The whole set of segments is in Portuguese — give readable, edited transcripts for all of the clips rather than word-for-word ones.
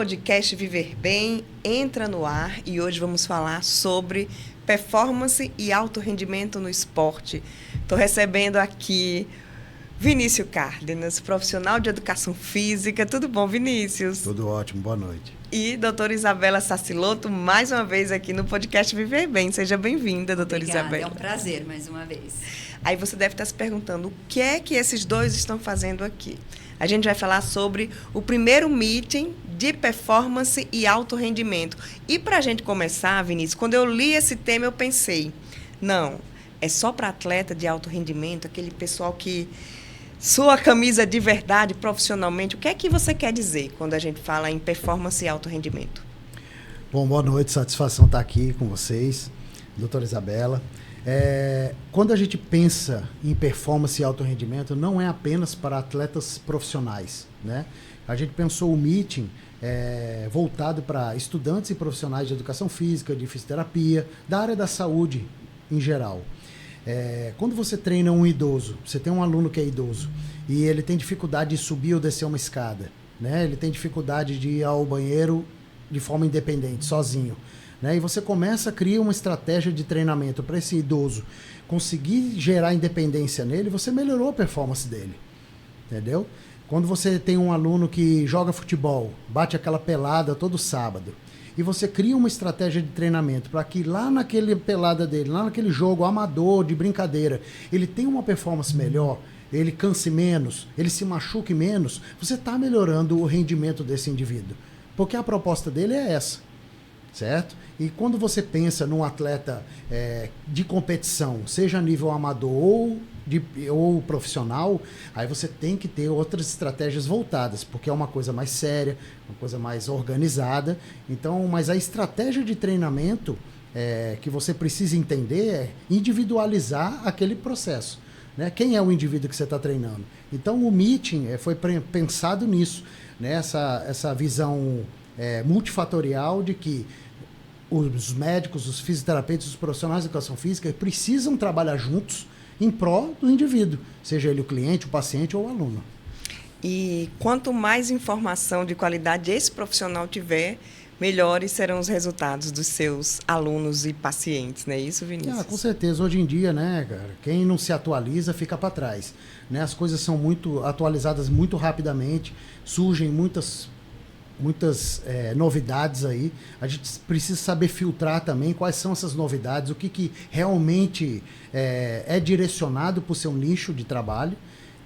podcast Viver Bem entra no ar e hoje vamos falar sobre performance e alto rendimento no esporte. Estou recebendo aqui Vinícius Cárdenas, profissional de educação física. Tudo bom, Vinícius? Tudo ótimo, boa noite. E doutora Isabela Saciloto, mais uma vez aqui no podcast Viver Bem. Seja bem-vinda, doutora Isabela. É um prazer, mais uma vez. Aí você deve estar se perguntando o que é que esses dois estão fazendo aqui. A gente vai falar sobre o primeiro meeting de performance e alto rendimento. E para a gente começar, Vinícius, quando eu li esse tema, eu pensei, não, é só para atleta de alto rendimento, aquele pessoal que sua camisa de verdade profissionalmente. O que é que você quer dizer quando a gente fala em performance e alto rendimento? Bom, boa noite, satisfação estar aqui com vocês, doutora Isabela. Quando a gente pensa em performance e alto rendimento, não é apenas para atletas profissionais, né? A gente pensou o meeting voltado para estudantes e profissionais de educação física, de fisioterapia, da área da saúde em geral. Quando você treina um idoso, você tem um aluno que é idoso e ele tem dificuldade de subir ou descer uma escada, né? Ele tem dificuldade de ir ao banheiro de forma independente, sozinho, né? E você começa a criar uma estratégia de treinamento para esse idoso conseguir gerar independência nele, você melhorou a performance dele, entendeu? Quando você tem um aluno que joga futebol, bate aquela pelada todo sábado, e você cria uma estratégia de treinamento para que lá naquele pelada dele, lá naquele jogo amador, de brincadeira, ele tenha uma performance melhor, ele canse menos, ele se machuque menos, você está melhorando o rendimento desse indivíduo. Porque a proposta dele é essa, certo? E quando você pensa num atleta de competição, seja a nível amador ou profissional, aí você tem que ter outras estratégias voltadas, porque é uma coisa mais séria, uma coisa mais organizada. Então, mas a estratégia de treinamento que você precisa entender é individualizar aquele processo, né? Quem é o indivíduo que você está treinando? Então, o meeting foi pensado nisso, né? Essa visão multifatorial de que os médicos, os fisioterapeutas, os profissionais de educação física precisam trabalhar juntos em prol do indivíduo, seja ele o cliente, o paciente ou o aluno. E quanto mais informação de qualidade esse profissional tiver, melhores serão os resultados dos seus alunos e pacientes, não é isso, Vinícius? Com certeza. Hoje em dia, né, cara, quem não se atualiza fica para trás, né? As coisas são muito atualizadas muito rapidamente, surgem muitas novidades aí. A gente precisa saber filtrar também quais são essas novidades, o que realmente é direcionado para o seu nicho de trabalho.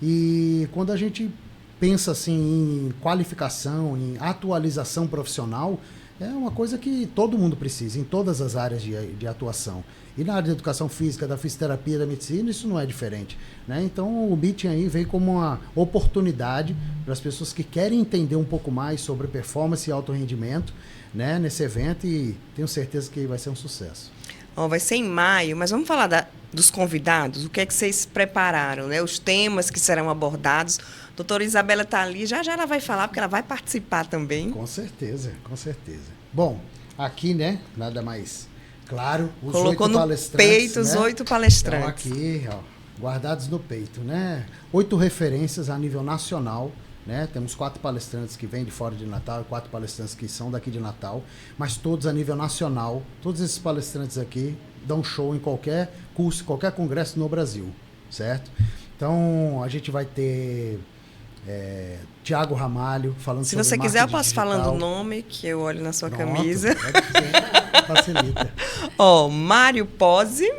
E quando a gente pensa assim em qualificação, em atualização profissional, é uma coisa que todo mundo precisa, em todas as áreas de atuação. E na área da educação física, da fisioterapia, da medicina, isso não é diferente, né? Então, o meeting aí veio como uma oportunidade para as pessoas que querem entender um pouco mais sobre performance e alto rendimento, né, nesse evento, e tenho certeza que vai ser um sucesso. Vai ser em maio, mas vamos falar dos convidados, o que é que vocês prepararam, né? Os temas que serão abordados. Doutora Isabela está ali, já ela vai falar, porque ela vai participar também. Com certeza, com certeza. Bom, aqui, né, nada mais claro, os colocou 8 no palestrantes, peito, né? Os 8 palestrantes. Estão aqui, ó, guardados no peito, né? 8 referências a nível nacional, né? Temos 4 palestrantes que vêm de fora de Natal e 4 palestrantes que são daqui de Natal, mas todos a nível nacional. Todos esses palestrantes aqui dão show em qualquer curso, qualquer congresso no Brasil, certo? Então, a gente vai ter Tiago Ramalho falando sobre marketing digital. Se você quiser, eu posso falando o nome, que eu olho na sua camisa. Facilita. Mário Pozzi.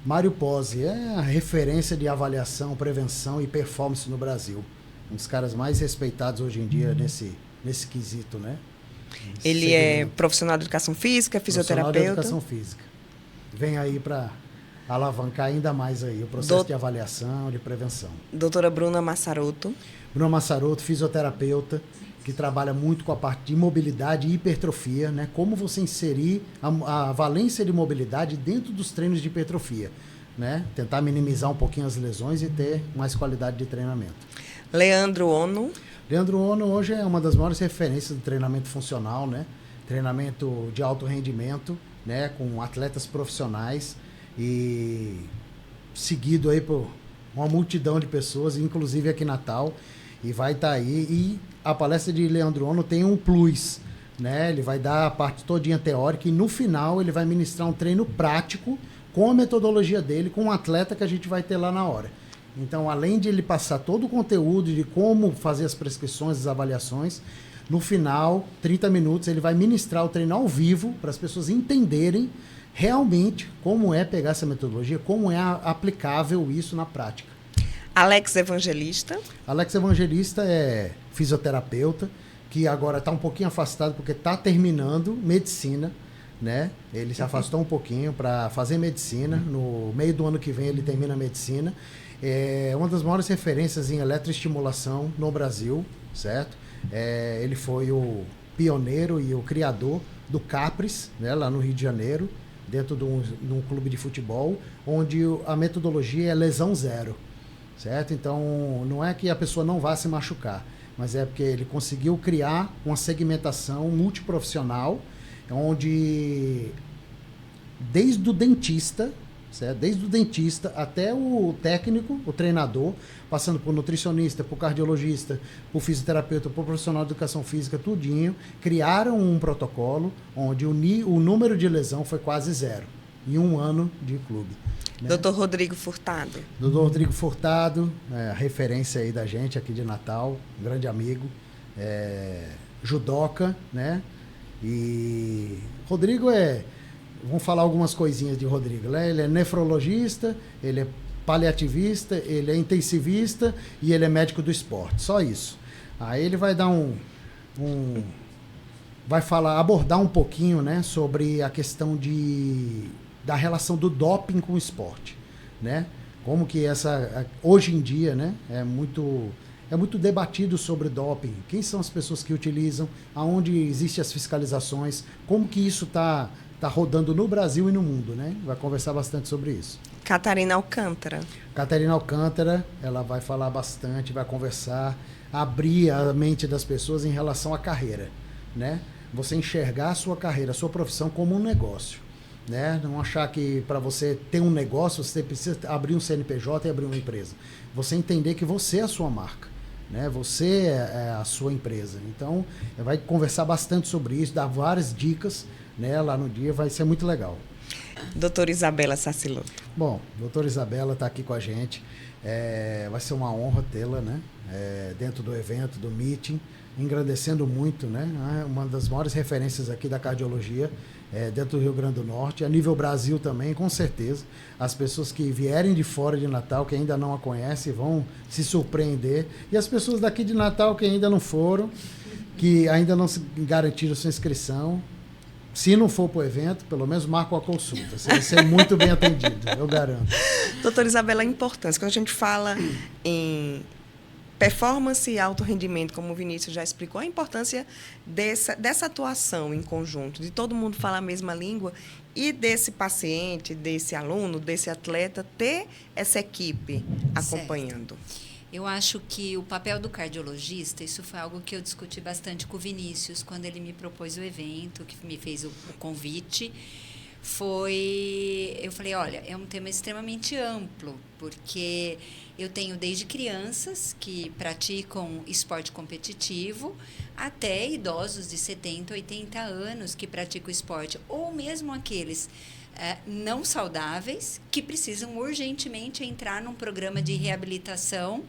Mário Pozzi é a referência de avaliação, prevenção e performance no Brasil. Um dos caras mais respeitados hoje em dia nesse quesito, né? Ele é profissional de educação física, fisioterapeuta. Profissional de educação física. Vem aí para alavancar ainda mais aí o processo de avaliação, de prevenção. Doutora Bruna Massaroto. Bruna Massaroto, fisioterapeuta, que trabalha muito com a parte de mobilidade e hipertrofia, né? Como você inserir a valência de mobilidade dentro dos treinos de hipertrofia, né? Tentar minimizar um pouquinho as lesões e ter mais qualidade de treinamento. Leandro Ono. Leandro Ono hoje é uma das maiores referências do treinamento funcional, né? Treinamento de alto rendimento, né? Com atletas profissionais e seguido aí por uma multidão de pessoas, inclusive aqui em Natal, e vai estar aí. E a palestra de Leandro Ono tem um plus, né? Ele vai dar a parte todinha teórica e no final ele vai ministrar um treino prático com a metodologia dele, com um atleta que a gente vai ter lá na hora. Então, além de ele passar todo o conteúdo de como fazer as prescrições, as avaliações, no final, 30 minutos, ele vai ministrar o treino ao vivo para as pessoas entenderem realmente como é pegar essa metodologia, como é aplicável isso na prática. Alex Evangelista. Alex Evangelista é fisioterapeuta, que agora está um pouquinho afastado porque está terminando medicina, né? Ele se afastou um pouquinho para fazer medicina. No meio do ano que vem ele termina a medicina. É uma das maiores referências em eletroestimulação no Brasil, certo? Ele foi o pioneiro e o criador do Capris, né, lá no Rio de Janeiro, dentro de um clube de futebol, onde a metodologia é lesão zero, certo? Então, não é que a pessoa não vá se machucar, mas é porque ele conseguiu criar uma segmentação multiprofissional, onde desde o dentista, certo? Desde o dentista até o técnico, o treinador, passando por nutricionista, por cardiologista, por fisioterapeuta, por profissional de educação física, tudinho, criaram um protocolo onde o número de lesão foi quase zero em um ano de clube. Né? Dr. Rodrigo Furtado. Dr. Rodrigo Furtado, referência aí da gente aqui de Natal, um grande amigo, judoca, né? E Rodrigo vamos falar algumas coisinhas de Rodrigo, né? Ele é nefrologista, ele é paliativista, ele é intensivista e ele é médico do esporte, só isso. Aí ele vai dar vai abordar um pouquinho, né, sobre a questão da relação do doping com o esporte, né? Como que hoje em dia, né, é muito debatido sobre doping. Quem são as pessoas que utilizam, aonde existem as fiscalizações, como que isso está rodando no Brasil e no mundo, né? Vai conversar bastante sobre isso. Catarina Alcântara. Catarina Alcântara, ela vai falar bastante, vai conversar, abrir a mente das pessoas em relação à carreira, né? Você enxergar a sua carreira, a sua profissão como um negócio, né? Não achar que para você ter um negócio, você precisa abrir um CNPJ e abrir uma empresa. Você entender que você é a sua marca, né? Você é a sua empresa. Então, vai conversar bastante sobre isso, dar várias dicas, né, lá no dia, vai ser muito legal. Doutora Isabela Sacilot. Bom, doutora Isabela está aqui com a gente. Vai ser uma honra tê-la, né, dentro do evento, do meeting, engrandecendo muito, né, uma das maiores referências aqui da cardiologia dentro do Rio Grande do Norte, a nível Brasil também, com certeza. As pessoas que vierem de fora de Natal, que ainda não a conhecem, vão se surpreender. E as pessoas daqui de Natal que ainda não foram, que ainda não garantiram sua inscrição, se não for para o evento, pelo menos marca a consulta. Você vai ser muito bem atendido, eu garanto. Doutora Isabela, a importância, quando a gente fala em performance e alto rendimento, como o Vinícius já explicou, a importância dessa atuação em conjunto, de todo mundo falar a mesma língua e desse paciente, desse aluno, desse atleta, ter essa equipe acompanhando. Certo. Eu acho que o papel do cardiologista, isso foi algo que eu discuti bastante com o Vinícius, quando ele me propôs o evento, que me fez o convite. Eu falei, olha, é um tema extremamente amplo, porque eu tenho desde crianças que praticam esporte competitivo, até idosos de 70, 80 anos que praticam esporte, ou mesmo aqueles não saudáveis, que precisam urgentemente entrar num programa de reabilitação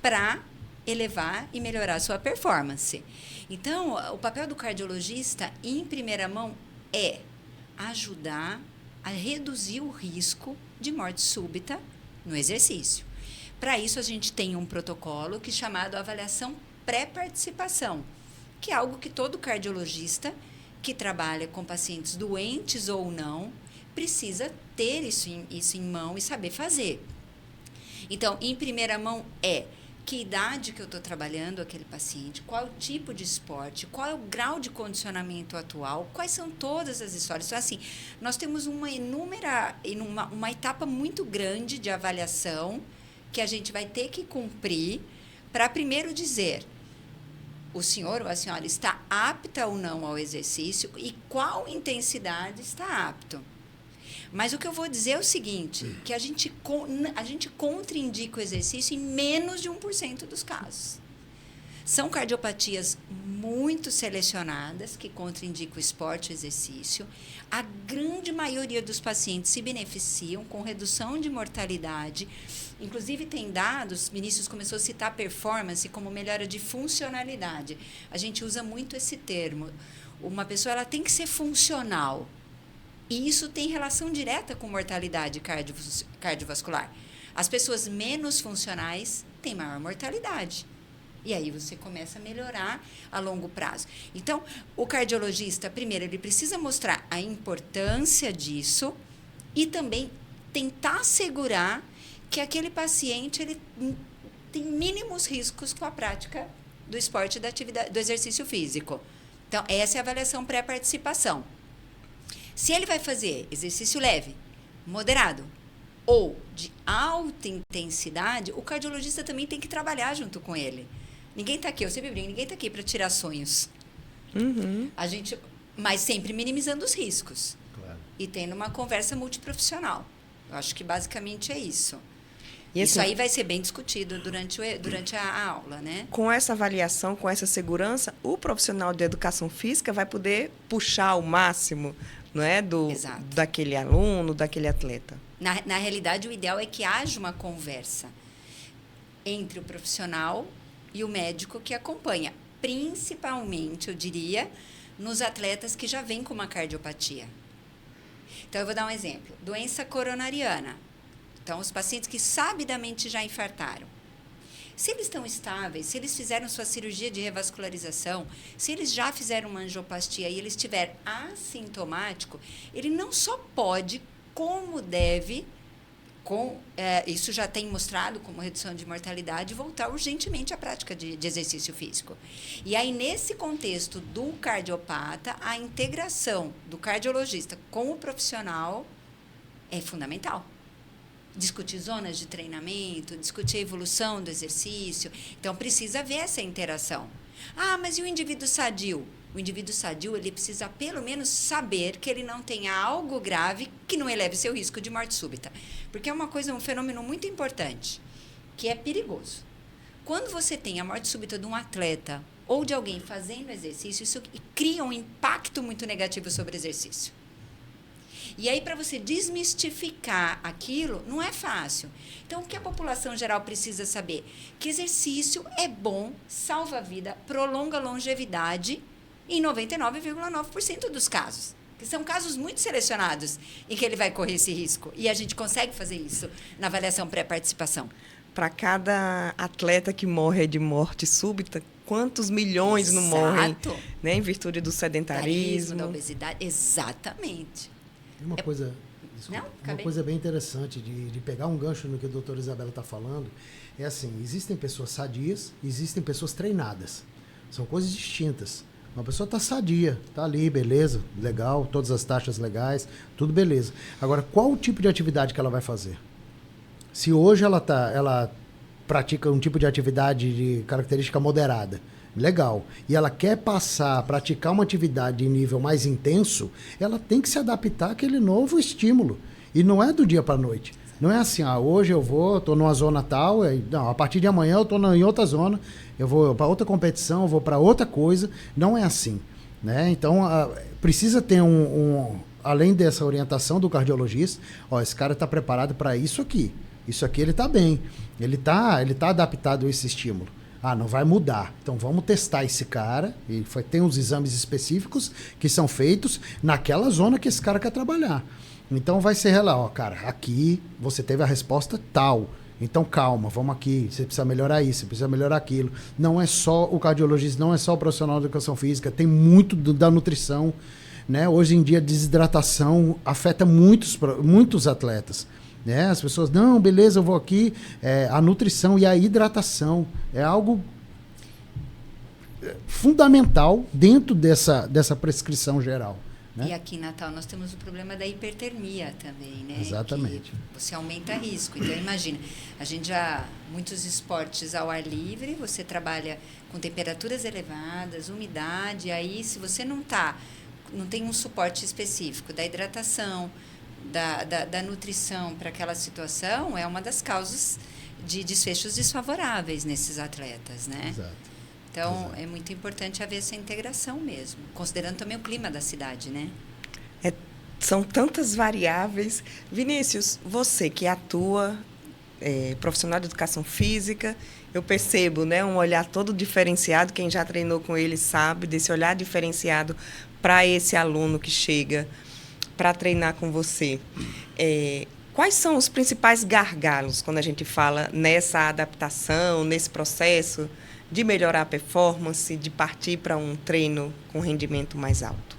para elevar e melhorar a sua performance. Então, o papel do cardiologista, em primeira mão, é ajudar a reduzir o risco de morte súbita no exercício. Para isso, a gente tem um protocolo que é chamado avaliação pré-participação, que é algo que todo cardiologista que trabalha com pacientes doentes ou não precisa ter isso em mão e saber fazer. Então, em primeira mão que idade que eu estou trabalhando aquele paciente, qual o tipo de esporte, qual é o grau de condicionamento atual, quais são todas as histórias. Então, assim, nós temos uma etapa muito grande de avaliação que a gente vai ter que cumprir para primeiro dizer o senhor ou a senhora está apta ou não ao exercício e qual intensidade está apto. Mas o que eu vou dizer é o seguinte, que a gente contraindica o exercício em menos de 1% dos casos. São cardiopatias muito selecionadas que contraindicam o esporte e o exercício. A grande maioria dos pacientes se beneficiam com redução de mortalidade. Inclusive, tem dados, Vinícius começou a citar performance como melhora de funcionalidade. A gente usa muito esse termo. Uma pessoa ela tem que ser funcional. E isso tem relação direta com mortalidade cardiovascular. As pessoas menos funcionais têm maior mortalidade. E aí você começa a melhorar a longo prazo. Então, o cardiologista, primeiro, ele precisa mostrar a importância disso e também tentar assegurar que aquele paciente ele tem mínimos riscos com a prática do esporte e da atividade, do exercício físico. Então, essa é a avaliação pré-participação. Se ele vai fazer exercício leve, moderado ou de alta intensidade, o cardiologista também tem que trabalhar junto com ele. Ninguém está aqui, eu sempre brinco, ninguém está aqui para tirar sonhos. Mas sempre minimizando os riscos. Claro. E tendo uma conversa multiprofissional. Eu acho que basicamente é isso. E isso aí vai ser bem discutido durante a aula, né? Com essa avaliação, com essa segurança, o profissional de educação física vai poder puxar ao máximo, não é, daquele aluno, daquele atleta. Na realidade, o ideal é que haja uma conversa entre o profissional e o médico que acompanha, principalmente, eu diria, nos atletas que já vêm com uma cardiopatia. Então, eu vou dar um exemplo. Doença coronariana. Então, os pacientes que sabidamente já infartaram. Se eles estão estáveis, se eles fizeram sua cirurgia de revascularização, se eles já fizeram uma angioplastia e ele estiver assintomático, ele não só pode, como deve, isso já tem mostrado como redução de mortalidade, voltar urgentemente à prática de exercício físico. E aí, nesse contexto do cardiopata, a integração do cardiologista com o profissional é fundamental. Discutir zonas de treinamento, discutir a evolução do exercício. Então, precisa haver essa interação. Ah, mas e o indivíduo sadio? O indivíduo sadio, ele precisa pelo menos saber que ele não tenha algo grave que não eleve seu risco de morte súbita. Porque é um fenômeno muito importante, que é perigoso. Quando você tem a morte súbita de um atleta ou de alguém fazendo exercício, isso cria um impacto muito negativo sobre o exercício. E aí, para você desmistificar aquilo, não é fácil. Então, o que a população geral precisa saber? Que exercício é bom, salva a vida, prolonga a longevidade em 99,9% dos casos. Que são casos muito selecionados em que ele vai correr esse risco. E a gente consegue fazer isso na avaliação pré-participação. Para cada atleta que morre de morte súbita, quantos milhões não morrem, né, em virtude do sedentarismo, da obesidade? Exatamente. Uma coisa bem interessante de pegar um gancho no que a doutora Isabela está falando é assim, existem pessoas sadias, existem pessoas treinadas. São coisas distintas. Uma pessoa está sadia, está ali, beleza, legal, todas as taxas legais, tudo beleza. Agora, qual o tipo de atividade que ela vai fazer? Se hoje ela pratica um tipo de atividade de característica moderada, legal, e ela quer passar a praticar uma atividade de nível mais intenso, ela tem que se adaptar àquele novo estímulo. E não é do dia para a noite. Não é assim, hoje eu estou numa zona tal, não, a partir de amanhã eu estou em outra zona, eu vou para outra competição, eu vou para outra coisa. Não é assim, né? Então, precisa ter além dessa orientação do cardiologista, esse cara está preparado para isso aqui. Isso aqui ele está bem, ele tá adaptado a esse estímulo. Não vai mudar. Então, vamos testar esse cara. E tem uns exames específicos que são feitos naquela zona que esse cara quer trabalhar. Então, vai ser lá, cara, aqui você teve a resposta tal. Então, calma, vamos aqui. Você precisa melhorar isso, você precisa melhorar aquilo. Não é só o cardiologista, não é só o profissional de educação física. Tem muito da nutrição, né? Hoje em dia, a desidratação afeta muitos atletas. Né? As pessoas, não, beleza, eu vou aqui. A nutrição e a hidratação é algo fundamental dentro dessa prescrição geral. Né? E aqui em Natal nós temos o problema da hipertermia também, né? Exatamente. Que você aumenta risco. Então, imagina, muitos esportes ao ar livre, você trabalha com temperaturas elevadas, umidade, aí se você não tem um suporte específico da hidratação, da nutrição para aquela situação, é uma das causas de desfechos desfavoráveis nesses atletas, né? Exato. Então, é muito importante haver essa integração mesmo, considerando também o clima da cidade, né? São tantas variáveis. Vinícius, você que atua, profissional de educação física, eu percebo, né, um olhar todo diferenciado. Quem já treinou com ele sabe desse olhar diferenciado para esse aluno que chega para treinar com você. Quais são os principais gargalos quando a gente fala nessa adaptação, nesse processo de melhorar a performance, de partir para um treino com rendimento mais alto?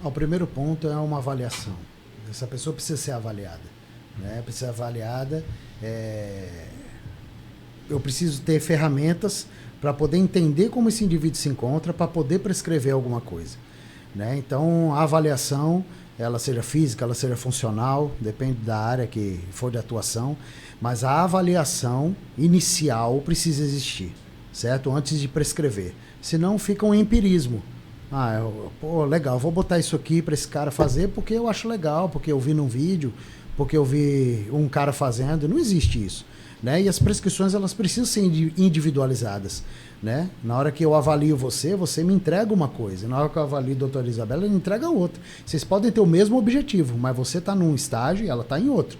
O primeiro ponto é uma avaliação. Essa pessoa precisa ser avaliada, né? Precisa ser avaliada. Eu preciso ter ferramentas para poder entender como esse indivíduo se encontra, para poder prescrever alguma coisa, né? Então, a avaliação, ela seja física, ela seja funcional, depende da área que for de atuação, mas a avaliação inicial precisa existir, certo? Antes de prescrever. Senão fica um empirismo. Legal, vou botar isso aqui para esse cara fazer porque eu acho legal, porque eu vi num vídeo, porque eu vi um cara fazendo. Não existe isso, né? E as prescrições, elas precisam ser individualizadas, né? Na hora que eu avalio você me entrega uma coisa. Na hora que eu avalio a doutora Isabela, ela entrega outra. Vocês podem ter o mesmo objetivo, mas você está num estágio e ela está em outro,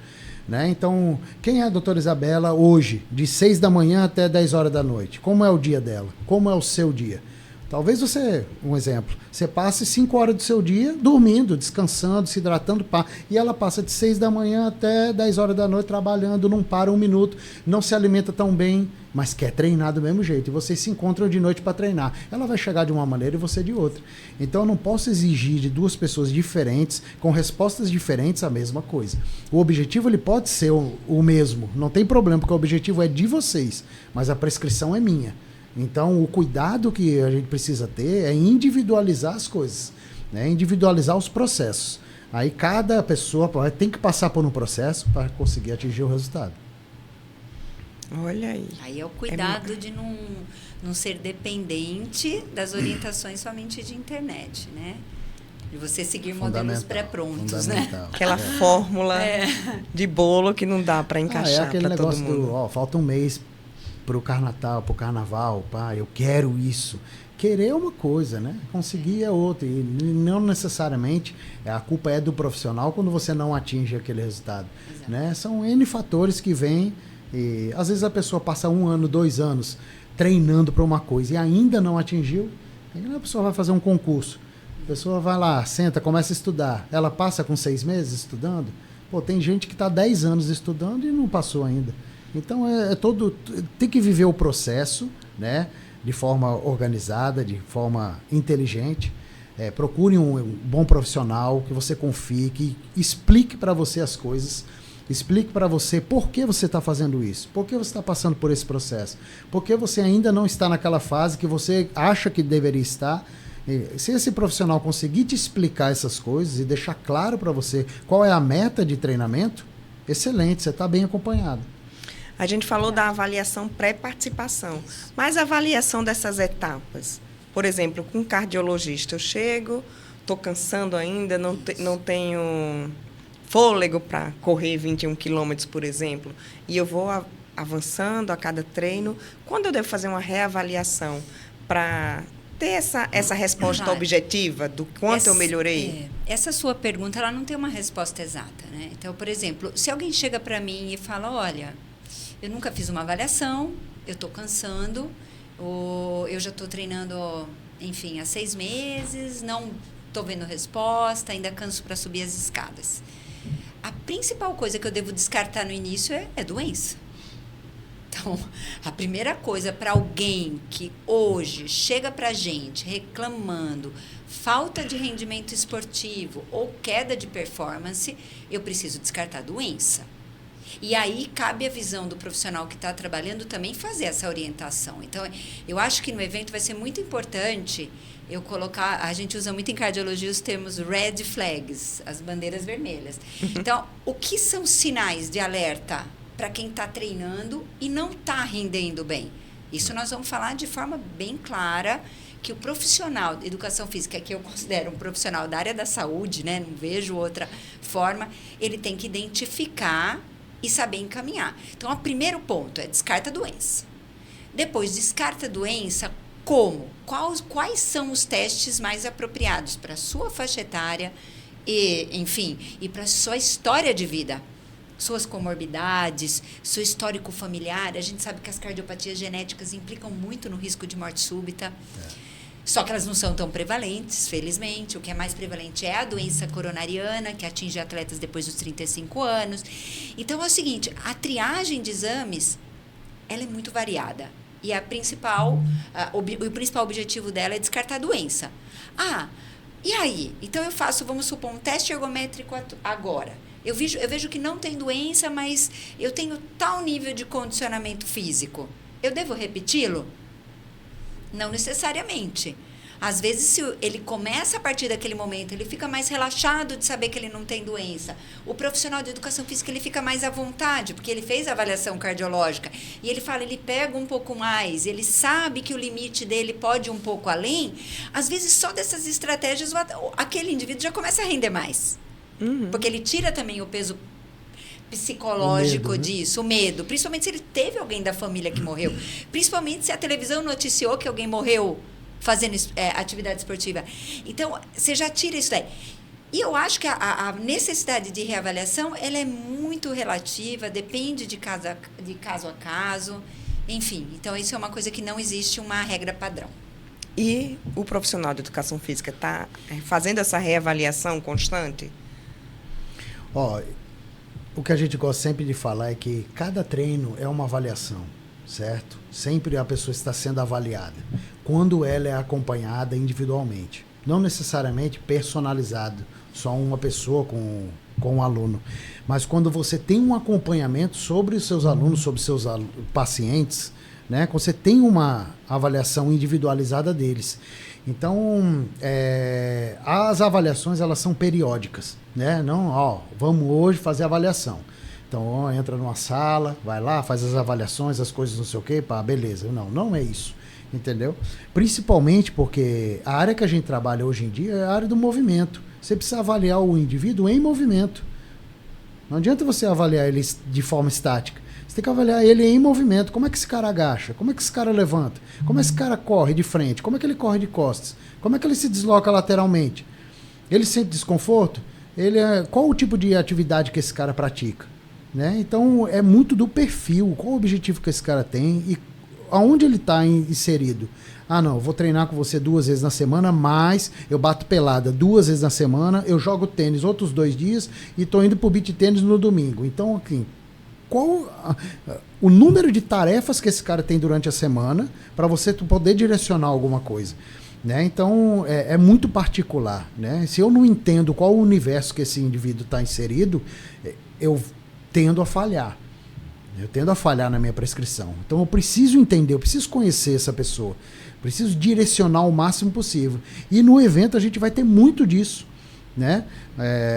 né? Então, quem é a doutora Isabela hoje, de 6 da manhã até 10 horas da noite? Como é o dia dela? Como é o seu dia? Talvez você, um exemplo, você passe 5 horas do seu dia dormindo, descansando, se hidratando, e ela passa de 6 da manhã até 10 horas da noite trabalhando, não para um minuto, não se alimenta tão bem, mas quer treinar do mesmo jeito. E vocês se encontram de noite para treinar. Ela vai chegar de uma maneira e você de outra. Então eu não posso exigir de duas pessoas diferentes, com respostas diferentes, a mesma coisa. O objetivo ele pode ser o mesmo, não tem problema, porque o objetivo é de vocês, mas a prescrição é minha. Então, o cuidado que a gente precisa ter é individualizar as coisas, né? Individualizar os processos. Aí, cada pessoa tem que passar por um processo para conseguir atingir o resultado. Olha aí. Aí é o cuidado de não ser dependente das orientações somente de internet, né? De você seguir modelos pré-prontos, né? Aquela fórmula de bolo que não dá para encaixar para todo mundo. Falta um mês pro carnaval, eu quero isso. Querer é uma coisa, né? Conseguir é outra. E não necessariamente a culpa é do profissional quando você não atinge aquele resultado, né? São N fatores que vêm e às vezes a pessoa passa 1 ano, 2 anos treinando para uma coisa e ainda não atingiu. Aí a pessoa vai fazer um concurso. A pessoa vai lá, senta, começa a estudar. Ela passa com 6 meses estudando. Tem gente que está 10 anos estudando e não passou ainda. Então, tem que viver o processo, né, de forma organizada, de forma inteligente. Procure um bom profissional que você confie, que explique para você as coisas, explique para você por que você está fazendo isso, por que você está passando por esse processo, por que você ainda não está naquela fase que você acha que deveria estar. Se esse profissional conseguir te explicar essas coisas e deixar claro para você qual é a meta de treinamento, excelente, você está bem acompanhado. A gente falou da avaliação pré-participação, mas a avaliação dessas etapas, por exemplo, com um cardiologista, eu chego, estou cansando ainda, não tenho fôlego para correr 21 quilômetros, por exemplo, e eu vou avançando a cada treino. Quando eu devo fazer uma reavaliação para ter essa resposta objetiva do quanto eu melhorei? Essa sua pergunta ela não tem uma resposta exata, né? Então, por exemplo, se alguém chega para mim e fala, olha, eu nunca fiz uma avaliação, eu estou cansando, eu já estou treinando, enfim, há 6 meses, não estou vendo resposta, ainda canso para subir as escadas. A principal coisa que eu devo descartar no início é doença. Então, a primeira coisa para alguém que hoje chega para a gente reclamando falta de rendimento esportivo ou queda de performance, eu preciso descartar a doença. E aí cabe a visão do profissional que está trabalhando também fazer essa orientação. Então, eu acho que no evento vai ser muito importante eu colocar, a gente usa muito em cardiologia os termos red flags, as bandeiras vermelhas. Então, o que são sinais de alerta para quem está treinando e não está rendendo bem? Isso nós vamos falar de forma bem clara, que o profissional de educação física, que eu considero um profissional da área da saúde, né, não vejo outra forma, ele tem que identificar e saber encaminhar. Então, o primeiro ponto é descarta a doença. Depois, descarta a doença como? Quais são os testes mais apropriados para a sua faixa etária e, enfim, e para a sua história de vida? Suas comorbidades, seu histórico familiar. A gente sabe que as cardiopatias genéticas implicam muito no risco de morte súbita. Só que elas não são tão prevalentes, felizmente. O que é mais prevalente é a doença coronariana, que atinge atletas depois dos 35 anos. Então, é o seguinte, a triagem de exames, ela é muito variada. E o principal objetivo dela é descartar a doença. E aí? Então, eu faço, vamos supor, um teste ergométrico agora. Eu vejo que não tem doença, mas eu tenho tal nível de condicionamento físico. Eu devo repeti-lo? Não necessariamente. Às vezes, se ele começa a partir daquele momento, ele fica mais relaxado de saber que ele não tem doença. O profissional de educação física, ele fica mais à vontade, porque ele fez a avaliação cardiológica. E ele fala, ele pega um pouco mais, ele sabe que o limite dele pode ir um pouco além. Às vezes, só dessas estratégias, aquele indivíduo já começa a render mais. Porque ele tira também o peso psicológico disso, o medo. Principalmente se ele teve alguém da família que morreu. Principalmente se a televisão noticiou que alguém morreu fazendo atividade esportiva. Então, você já tira isso daí. E eu acho que a necessidade de reavaliação, ela é muito relativa, depende de caso a caso. Enfim, então isso é uma coisa que não existe uma regra padrão. E o profissional de educação física está fazendo essa reavaliação constante? O que a gente gosta sempre de falar é que cada treino é uma avaliação, certo? Sempre a pessoa está sendo avaliada, quando ela é acompanhada individualmente. Não necessariamente personalizado, só uma pessoa com um aluno. Mas quando você tem um acompanhamento sobre os seus alunos, sobre os seus pacientes, né? Quando você tem uma avaliação individualizada deles. Então, as avaliações, elas são periódicas, né? Não, vamos hoje fazer a avaliação. Então, entra numa sala, vai lá, faz as avaliações, as coisas não sei o quê, beleza. Não é isso, entendeu? Principalmente porque a área que a gente trabalha hoje em dia é a área do movimento. Você precisa avaliar o indivíduo em movimento. Não adianta você avaliar ele de forma estática. Você tem que avaliar ele em movimento. Como é que esse cara agacha? Como é que esse cara levanta? Como esse cara corre de frente? Como é que ele corre de costas? Como é que ele se desloca lateralmente? Ele sente desconforto? Qual o tipo de atividade que esse cara pratica? Né? Então, é muito do perfil. Qual o objetivo que esse cara tem e aonde ele está inserido. Não, eu vou treinar com você 2 vezes na semana, mas eu bato pelada 2 vezes na semana, eu jogo tênis outros 2 dias e estou indo para o beach tênis no domingo. Então, aqui, qual o número de tarefas que esse cara tem durante a semana para você poder direcionar alguma coisa, né? Então, é muito particular, né? Se eu não entendo qual o universo que esse indivíduo está inserido, eu tendo a falhar. Eu tendo a falhar na minha prescrição. Então, eu preciso entender, eu preciso conhecer essa pessoa, preciso direcionar o máximo possível. E no evento a gente vai ter muito disso, né?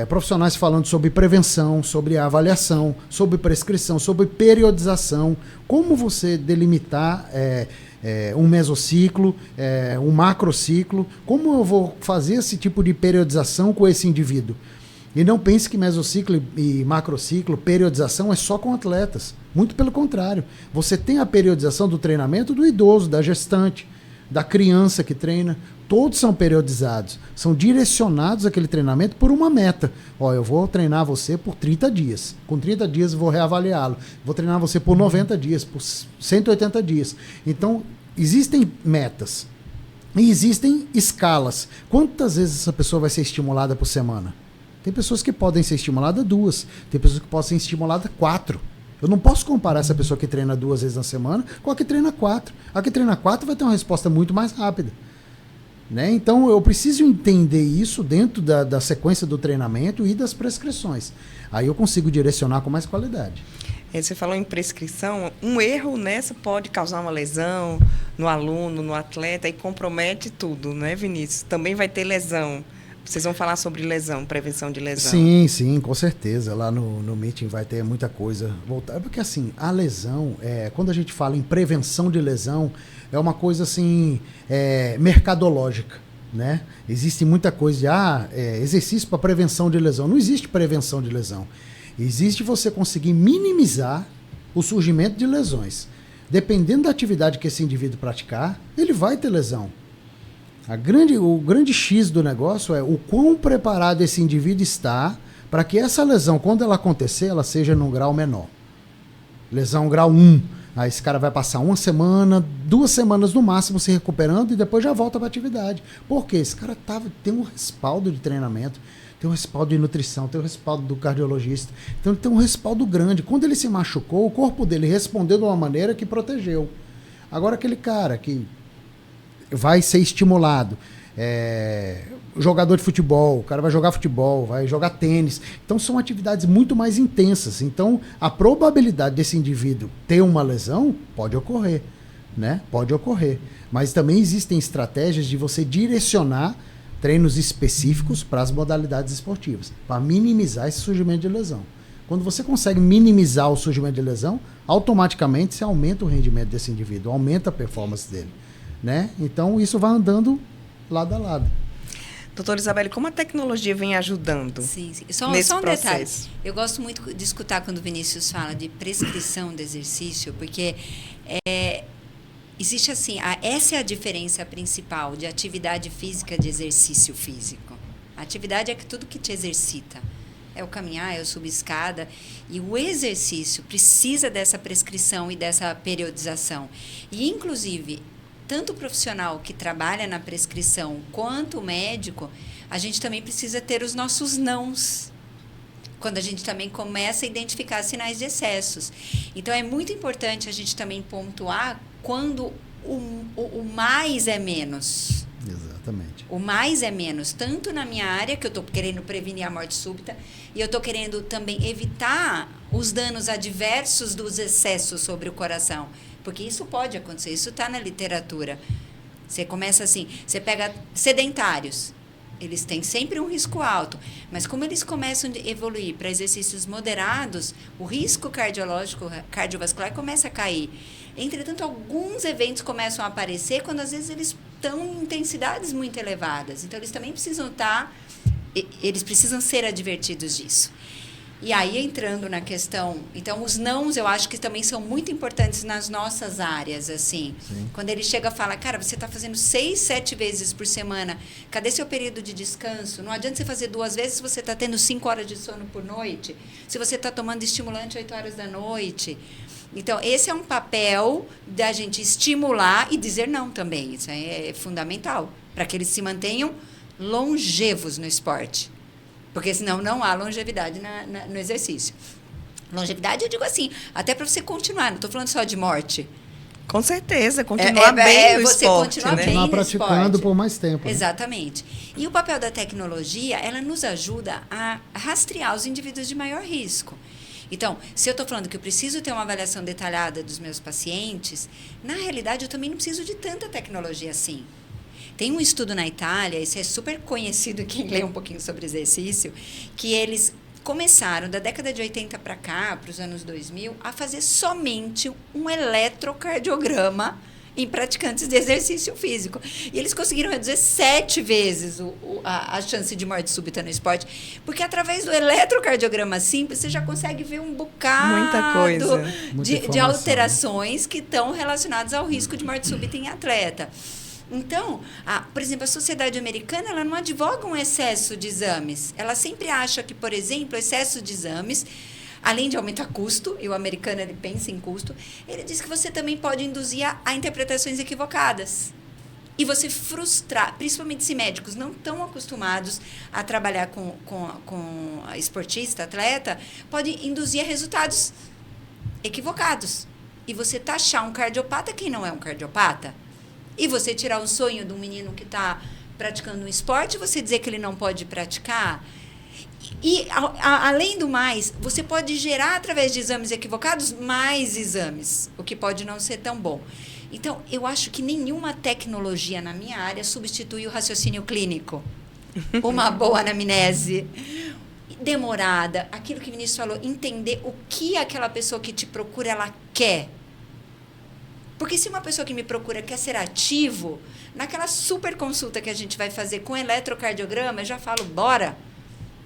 Profissionais falando sobre prevenção, sobre avaliação, sobre prescrição, sobre periodização, como você delimitar um mesociclo, um macrociclo, como eu vou fazer esse tipo de periodização com esse indivíduo. E não pense que mesociclo e macrociclo, periodização é só com atletas. Muito pelo contrário. Você tem a periodização do treinamento do idoso, da gestante, da criança que treina. Todos são periodizados. São direcionados aquele treinamento por uma meta. Eu vou treinar você por 30 dias. Com 30 dias eu vou reavaliá-lo. Vou treinar você por 90 dias, por 180 dias. Então, existem metas. E existem escalas. Quantas vezes essa pessoa vai ser estimulada por semana? Tem pessoas que podem ser estimuladas 2, tem pessoas que podem ser estimuladas 4. Eu não posso comparar essa pessoa que treina 2 vezes na semana com a que treina 4. A que treina 4 vai ter uma resposta muito mais rápida. Né? Então, eu preciso entender isso dentro da sequência do treinamento e das prescrições. Aí eu consigo direcionar com mais qualidade. Você falou em prescrição, um erro nessa pode causar uma lesão no aluno, no atleta, e compromete tudo, né, Vinícius? Também vai ter lesão. Vocês vão falar sobre lesão, prevenção de lesão. Sim, com certeza. Lá no meeting vai ter muita coisa voltada. Porque assim, a lesão, quando a gente fala em prevenção de lesão, é uma coisa assim, mercadológica, né? Existe muita coisa de exercício para prevenção de lesão. Não existe prevenção de lesão. Existe você conseguir minimizar o surgimento de lesões. dependendo da atividade que esse indivíduo praticar, ele vai ter lesão. O grande X do negócio é o quão preparado esse indivíduo está para que essa lesão, quando ela acontecer, ela seja num grau menor. Lesão grau 1. Aí esse cara vai passar 1 semana, 2 semanas no máximo se recuperando e depois já volta para a atividade. Por quê? Esse cara tem um respaldo de treinamento, tem um respaldo de nutrição, tem um respaldo do cardiologista. Então ele tem um respaldo grande. Quando ele se machucou, o corpo dele respondeu de uma maneira que protegeu. Agora aquele cara que vai ser estimulado, jogador de futebol, o cara vai jogar futebol, vai jogar tênis. Então são atividades muito mais intensas. Então a probabilidade desse indivíduo ter uma lesão pode ocorrer, né? Pode ocorrer. Mas também existem estratégias de você direcionar treinos específicos para as modalidades esportivas, para minimizar esse surgimento de lesão. Quando você consegue minimizar o surgimento de lesão, automaticamente você aumenta o rendimento desse indivíduo, aumenta a performance dele, né? Então isso vai andando lado a lado. Doutora Isabelle, como a tecnologia vem ajudando sim. nesse Só um detalhe. processo? Eu gosto muito de escutar quando o Vinícius fala de prescrição de exercício, porque existe assim, essa é a diferença principal de atividade física de exercício físico. A atividade é tudo que te exercita. É o caminhar, é o subir escada. E o exercício precisa dessa prescrição e dessa periodização. E, inclusive, tanto o profissional que trabalha na prescrição quanto o médico, a gente também precisa ter os nossos nãos, quando a gente também começa a identificar sinais de excessos. Então, é muito importante a gente também pontuar quando o mais é menos. Exatamente. O mais é menos, tanto na minha área, que eu estou querendo prevenir a morte súbita, e eu estou querendo também evitar os danos adversos dos excessos sobre o coração. Porque isso pode acontecer, isso está na literatura. Você começa assim, você pega sedentários, eles têm sempre um risco alto, mas como eles começam a evoluir para exercícios moderados, o risco cardiovascular começa a cair. Entretanto, alguns eventos começam a aparecer quando às vezes eles estão em intensidades muito elevadas. Então, eles também eles precisam ser advertidos disso. E aí, entrando na questão... Então, os nãos, eu acho que também são muito importantes nas nossas áreas, assim. Sim. Quando ele chega a falar, cara, você está fazendo 6, 7 vezes por semana, cadê seu período de descanso? Não adianta você fazer 2 vezes se você está tendo 5 horas de sono por noite, se você está tomando estimulante 8 horas da noite. Então, esse é um papel da gente estimular e dizer não também. Isso é fundamental, para que eles se mantenham longevos no esporte. Porque senão não há longevidade no exercício. Longevidade, eu digo assim, até para você continuar, não estou falando só de morte. Com certeza, continuar bem no você esporte. Continuar né? bem Continuar no praticando esporte. por mais tempo. Né? Exatamente. E o papel da tecnologia, ela nos ajuda a rastrear os indivíduos de maior risco. Então, se eu estou falando que eu preciso ter uma avaliação detalhada dos meus pacientes, na realidade, eu também não preciso de tanta tecnologia assim. Tem um estudo na Itália, esse é super conhecido, quem lê um pouquinho sobre exercício, que eles começaram, da década de 80 para cá, para os anos 2000, a fazer somente um eletrocardiograma em praticantes de exercício físico. E eles conseguiram reduzir 7 vezes a chance de morte súbita no esporte, porque através do eletrocardiograma simples, você já consegue ver um bocado Muita coisa. de alterações que estão relacionadas ao risco de morte súbita em atleta. Então, por exemplo, a sociedade americana, ela não advoga um excesso de exames. Ela sempre acha que, por exemplo, o excesso de exames, além de aumentar custo, e o americano ele pensa em custo, ele diz que você também pode induzir a interpretações equivocadas. E você frustrar, principalmente se médicos não estão acostumados a trabalhar com esportista, atleta, pode induzir a resultados equivocados. E você taxar um cardiopata quem não é um cardiopata. E você tirar o sonho de um menino que está praticando um esporte, você dizer que ele não pode praticar. E, além do mais, você pode gerar, através de exames equivocados, mais exames, o que pode não ser tão bom. Então, eu acho que nenhuma tecnologia na minha área substitui o raciocínio clínico. Uma boa anamnese, demorada, aquilo que o ministro falou, entender o que aquela pessoa que te procura, ela quer. Porque se uma pessoa que me procura quer ser ativo, naquela super consulta que a gente vai fazer com eletrocardiograma, eu já falo, bora.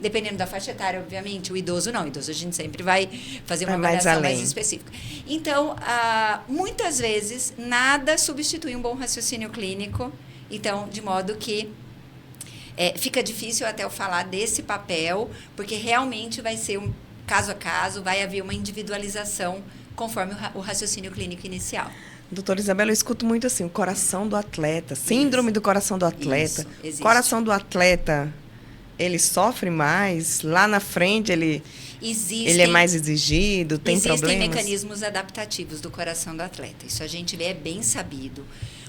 Dependendo da faixa etária, obviamente. O idoso não. O idoso a gente sempre vai fazer uma Vai mais avaliação mais além. específica. Então, muitas vezes, nada substitui um bom raciocínio clínico. Então, de modo que fica difícil até eu falar desse papel, porque realmente vai ser um caso a caso, vai haver uma individualização conforme o raciocínio clínico inicial. Doutora Isabela, eu escuto muito assim, o coração do atleta, síndrome do coração do atleta. Isso, existe. Coração do atleta, ele sofre mais, lá na frente ele é mais exigido, tem problemas? Existem mecanismos adaptativos do coração do atleta, isso a gente vê, é bem sabido.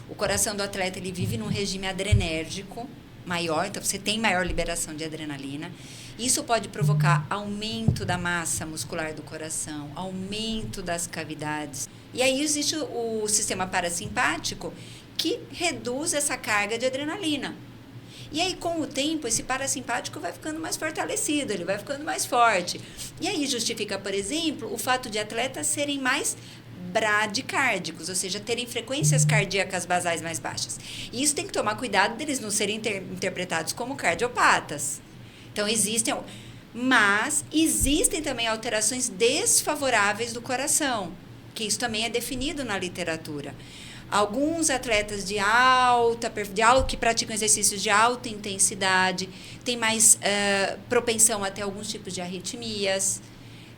O coração do atleta, ele vive num regime adrenérgico maior, então você tem maior liberação de adrenalina. Isso pode provocar aumento da massa muscular do coração, aumento das cavidades. E aí existe o sistema parasimpático que reduz essa carga de adrenalina. E aí, com o tempo, esse parasimpático vai ficando mais fortalecido, ele vai ficando mais forte. E aí justifica, por exemplo, o fato de atletas serem mais bradicárdicos, ou seja, terem frequências cardíacas basais mais baixas. E isso tem que tomar cuidado deles não serem interpretados como cardiopatas. Então, mas existem também alterações desfavoráveis do coração, que isso também é definido na literatura. Alguns atletas que praticam exercícios de alta intensidade têm mais propensão a ter alguns tipos de arritmias,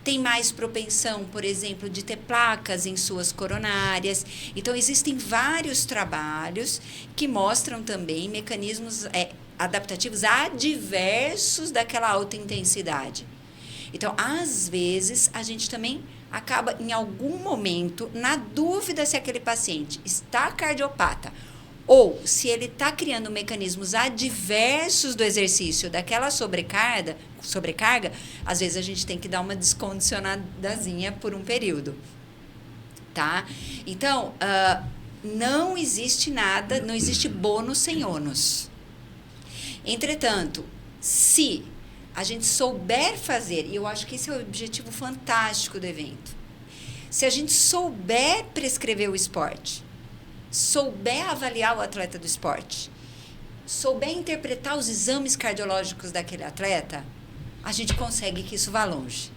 tem mais propensão, por exemplo, de ter placas em suas coronárias. Então, existem vários trabalhos que mostram também mecanismos adaptativos adversos daquela alta intensidade. Então, às vezes, a gente também acaba, em algum momento, na dúvida se aquele paciente está cardiopata ou se ele está criando mecanismos adversos do exercício, daquela sobrecarga, às vezes a gente tem que dar uma descondicionadazinha por um período, tá? Então, não existe nada, não existe bônus sem ônus. Entretanto, se a gente souber fazer, e eu acho que esse é o objetivo fantástico do evento, se a gente souber prescrever o esporte, souber avaliar o atleta do esporte, souber interpretar os exames cardiológicos daquele atleta, a gente consegue que isso vá longe.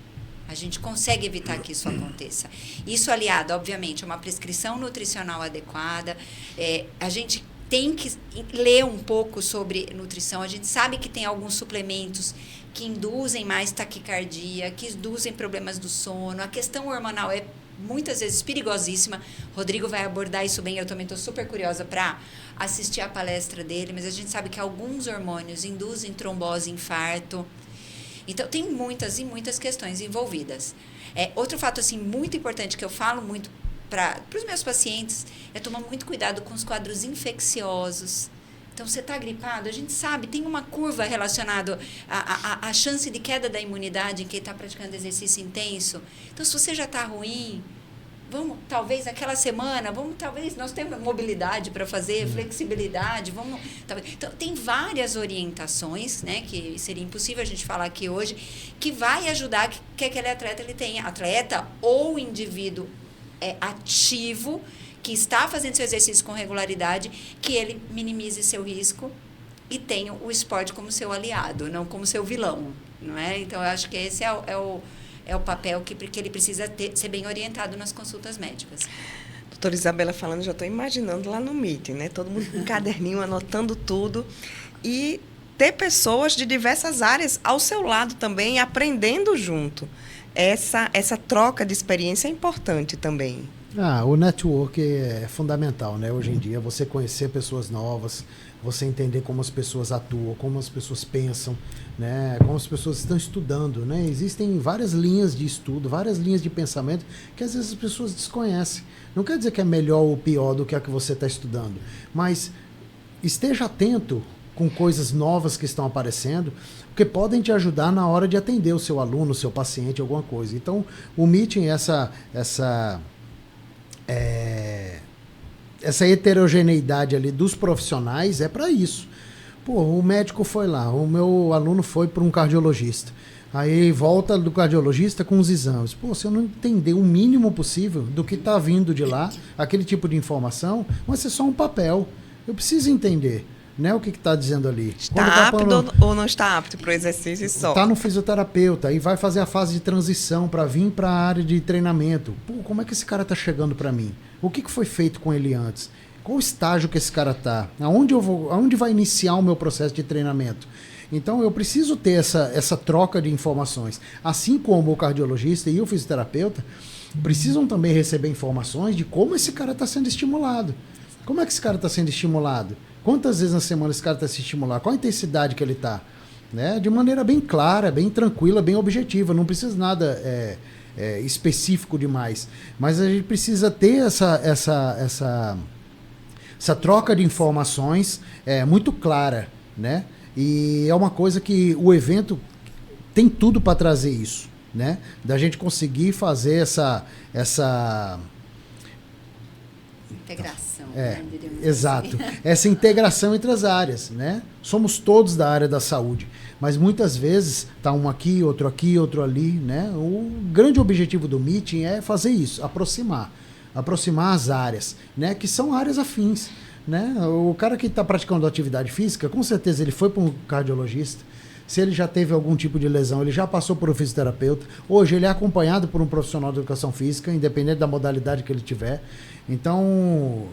A gente consegue evitar que isso aconteça. Isso aliado, obviamente, a uma prescrição nutricional adequada. A gente tem que ler um pouco sobre nutrição. A gente sabe que tem alguns suplementos que induzem mais taquicardia, que induzem problemas do sono. A questão hormonal é muitas vezes perigosíssima. Rodrigo vai abordar isso bem. Eu também estou super curiosa para assistir a palestra dele, mas a gente sabe que alguns hormônios induzem trombose e infarto. Então, tem muitas e muitas questões envolvidas. Outro fato assim, muito importante que eu falo muito para os meus pacientes é tomar muito cuidado com os quadros infecciosos. Então, você está gripado, a gente sabe, tem uma curva relacionada à chance de queda da imunidade em quem está praticando exercício intenso. Então, se você já está ruim, talvez aquela semana, talvez nós temos mobilidade para fazer, flexibilidade, então, tem várias orientações, né, que seria impossível a gente falar aqui hoje, que vai ajudar que aquele atleta ele tenha, atleta ou indivíduo ativo, que está fazendo seu exercício com regularidade, que ele minimize seu risco e tenha o esporte como seu aliado, não como seu vilão, não é? Então, eu acho que esse é o papel que ele precisa ser bem orientado nas consultas médicas. Doutora Isabela falando, já estou imaginando lá no meeting, né? Todo mundo com um caderninho, anotando tudo. E ter pessoas de diversas áreas ao seu lado também, aprendendo junto. Essa troca de experiência é importante também. O network é fundamental, né? Hoje em dia, você conhecer pessoas novas, você entender como as pessoas atuam, como as pessoas pensam, né? Como as pessoas estão estudando, né? Existem várias linhas de estudo, várias linhas de pensamento que às vezes as pessoas desconhecem. Não quer dizer que é melhor ou pior do que a que você está estudando, mas esteja atento com coisas novas que estão aparecendo, porque podem te ajudar na hora de atender o seu aluno, o seu paciente, alguma coisa. Então, o meeting, essa heterogeneidade ali dos profissionais é para isso. O médico foi lá, o meu aluno foi para um cardiologista, aí volta do cardiologista com os exames. Se eu não entender o mínimo possível do que está vindo de lá, aquele tipo de informação, vai ser só um papel. Eu preciso entender, né? O que está dizendo ali? Está apto ou não está apto para o exercício só? Está no fisioterapeuta e vai fazer a fase de transição para vir para a área de treinamento. Pô, como é que esse cara está chegando para mim? O que foi feito com ele antes? Qual o estágio que esse cara está? Aonde vai iniciar o meu processo de treinamento? Então, eu preciso ter essa troca de informações. Assim como o cardiologista e o fisioterapeuta precisam também receber informações de como esse cara está sendo estimulado. Como é que esse cara está sendo estimulado? Quantas vezes na semana esse cara está se estimulando? Qual a intensidade que ele está? Né? De maneira bem clara, bem tranquila, bem objetiva. Não precisa nada específico demais. Mas a gente precisa ter essa troca de informações muito clara, né? E é uma coisa que o evento tem tudo para trazer isso, né? Da gente conseguir fazer essa integração, exato. Assim. Essa integração entre as áreas, né? Somos todos da área da saúde, mas muitas vezes tá um aqui, outro ali, né? O grande objetivo do meeting é fazer isso, aproximar as áreas, né? Que são áreas afins, né? O cara que está praticando atividade física, com certeza ele foi para um cardiologista. Se ele já teve algum tipo de lesão, ele já passou por um fisioterapeuta. Hoje ele é acompanhado por um profissional de educação física, independente da modalidade que ele tiver. Então,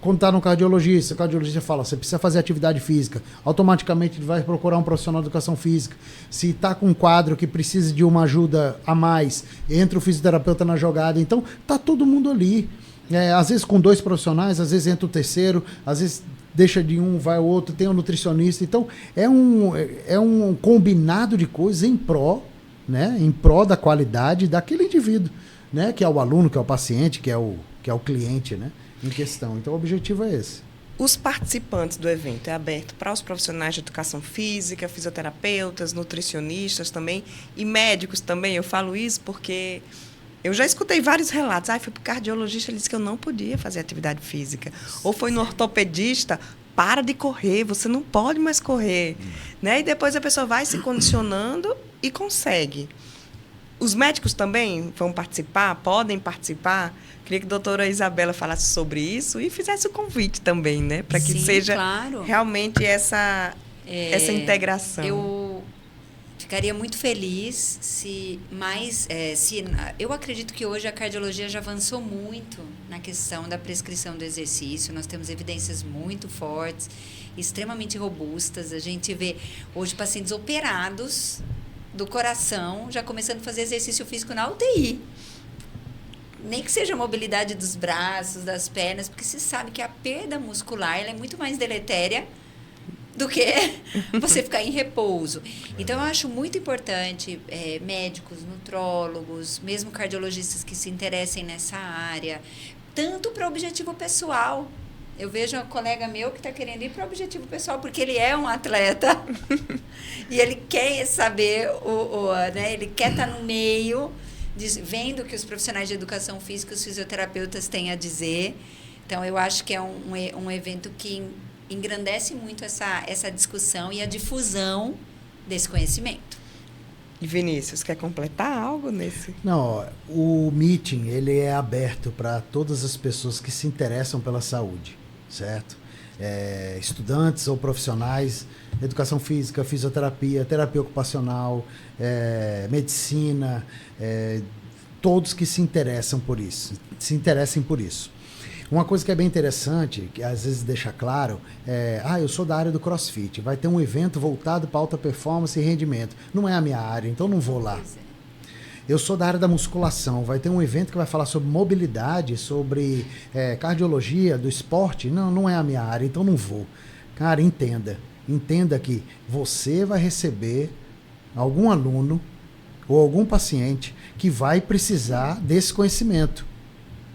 quando está no cardiologista, o cardiologista fala, você precisa fazer atividade física. Automaticamente ele vai procurar um profissional de educação física. Se está com um quadro que precisa de uma ajuda a mais, entra o fisioterapeuta na jogada. Então, está todo mundo ali. Às vezes com 2 profissionais, às vezes entra o terceiro, às vezes deixa de um, vai o outro, tem um nutricionista. Então, é um combinado de coisas em pró, né? Em pró da qualidade daquele indivíduo, né? Que é o aluno, que é o paciente, que é o cliente, né? Em questão. Então, o objetivo é esse. Os participantes do evento é aberto para os profissionais de educação física, fisioterapeutas, nutricionistas também e médicos também. Eu falo isso porque eu já escutei vários relatos. Fui para o cardiologista, ele disse que eu não podia fazer atividade física. Ou foi no ortopedista, para de correr, você não pode mais correr. Né? E depois a pessoa vai se condicionando e consegue. Os médicos também vão participar, podem participar. Queria que a doutora Isabela falasse sobre isso e fizesse o convite também, né? Para que seja realmente essa integração. Eu ficaria muito feliz se mais... eu acredito que hoje a cardiologia já avançou muito na questão da prescrição do exercício. Nós temos evidências muito fortes, extremamente robustas. A gente vê hoje pacientes operados do coração já começando a fazer exercício físico na UTI. Nem que seja a mobilidade dos braços, das pernas, porque se sabe que a perda muscular ela é muito mais deletéria do que você ficar em repouso. Então, eu acho muito importante médicos, nutrólogos, mesmo cardiologistas que se interessem nessa área, tanto para o objetivo pessoal. Eu vejo um colega meu que está querendo ir para o objetivo pessoal, porque ele é um atleta e ele quer saber, né, ele quer estar no meio, vendo o que os profissionais de educação física, os fisioterapeutas têm a dizer. Então, eu acho que é um evento que engrandece muito essa discussão e a difusão desse conhecimento. E Vinícius, quer completar algo nesse? Não, o meeting ele é aberto para todas as pessoas que se interessam pela saúde, certo? Estudantes ou profissionais, educação física, fisioterapia, terapia ocupacional, medicina, todos que se interessem por isso. Uma coisa que é bem interessante, que às vezes deixa claro, eu sou da área do CrossFit, vai ter um evento voltado para alta performance e rendimento. Não é a minha área, então não vou lá. Eu sou da área da musculação, vai ter um evento que vai falar sobre mobilidade, sobre cardiologia, do esporte. Não é a minha área, então não vou. Cara, entenda que você vai receber algum aluno ou algum paciente que vai precisar desse conhecimento.